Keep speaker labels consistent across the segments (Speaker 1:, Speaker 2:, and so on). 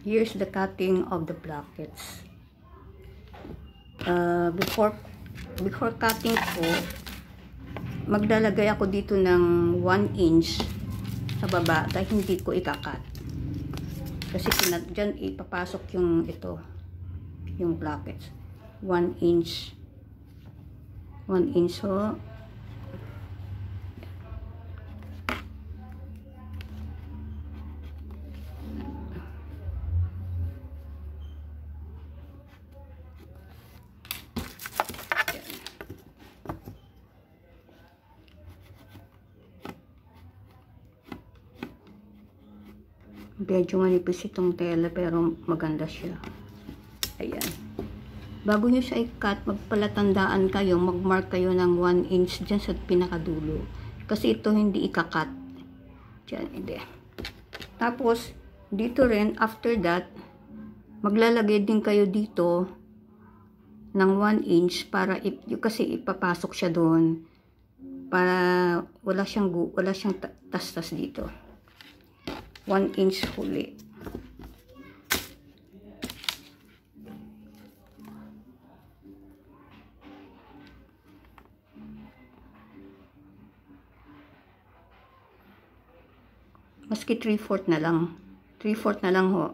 Speaker 1: Here's the cutting of the brackets. Before cutting po, maglalagay ako dito ng 1 inch sa baba dahil hindi ko ikakat. Kasi dyan ipapasok yung yung brackets. 1 inch. 1 inch ho. Medyo manipis itong tela pero maganda siya. Ayan. Bago nyo siya i-cut, magpalatandaan kayo, mag-mark kayo ng 1 inch dyan sa pinakadulo. Kasi ito hindi ikakat. Dyan, hindi. Tapos, dito rin, after that, maglalagay din kayo dito ng 1 inch para kasi ipapasok siya doon para wala siyang tas-tas dito. 1 inch huli. Maski 3/4 na lang. 3/4 na lang ho.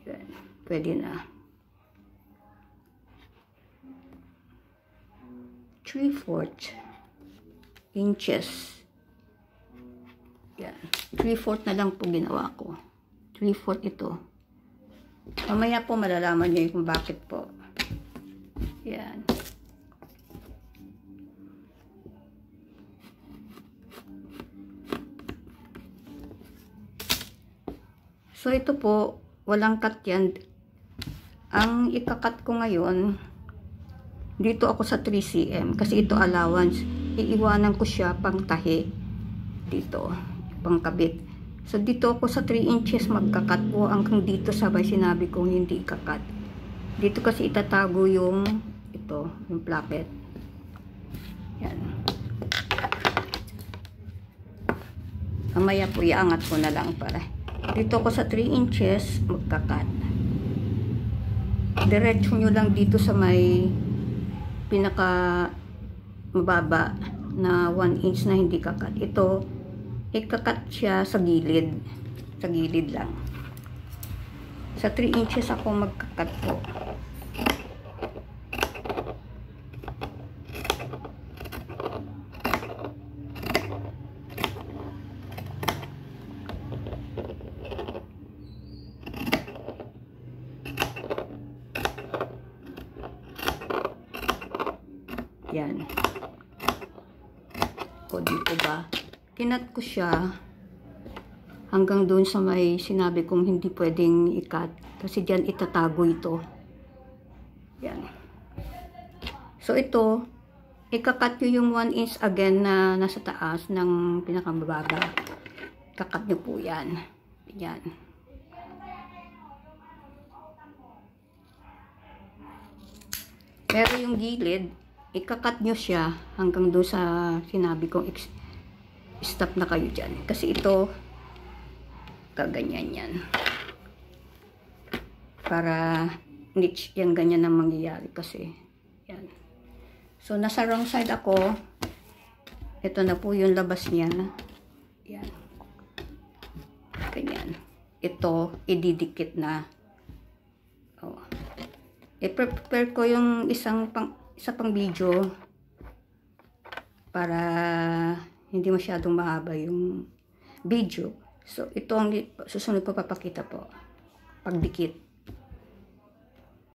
Speaker 1: Yan. Pwede na. 3/4 inches. Yan. 3/4 na lang po ginawa ko. 3/4 ito. Mamaya po malalaman niyo kung bakit po. Yan. So, ito po, walang cut yan. Ang ikakat ko ngayon, dito ako sa 3 cm. Kasi ito allowance. Iiwanan ko siya pang tahi. Dito. Pangkabit. So, dito ako sa 3 inches magkakat po hanggang dito sabay sinabi kong hindi ikakat. Dito kasi itatago yung yung placket. Yan. Mamaya po iangat ko na lang para. Dito ako sa 3 inches magkakat. Diretso nyo lang dito sa may pinaka mababa na 1 inch na hindi kakat. Ito ikakat siya sa gilid. Sa gilid lang. Sa 3 inches ako magkakat po. Yan. O, dito ba? Kinat ko siya hanggang doon sa may sinabi kong hindi pwedeng ikat. Kasi dyan itatago ito. Yan. So, ito, ikakat nyo yung 1 inch again na nasa taas ng pinakamababa. Kakat nyo po yan. Yan. Pero yung gilid, ikakat nyo siya hanggang doon sa sinabi kong stop na kayo dyan. Kasi ito, kaganyan yan. Para niche yan, ganyan na mangyayari kasi. Yan. So, nasa wrong side ako. Ito na po yung labas niya. Yan. Ganyan. Ito, ididikit na. Oh. I-prepare ko yung isa pang video para hindi masyadong mahaba yung video. So, ito ang susunod po papakita po. Pagdikit.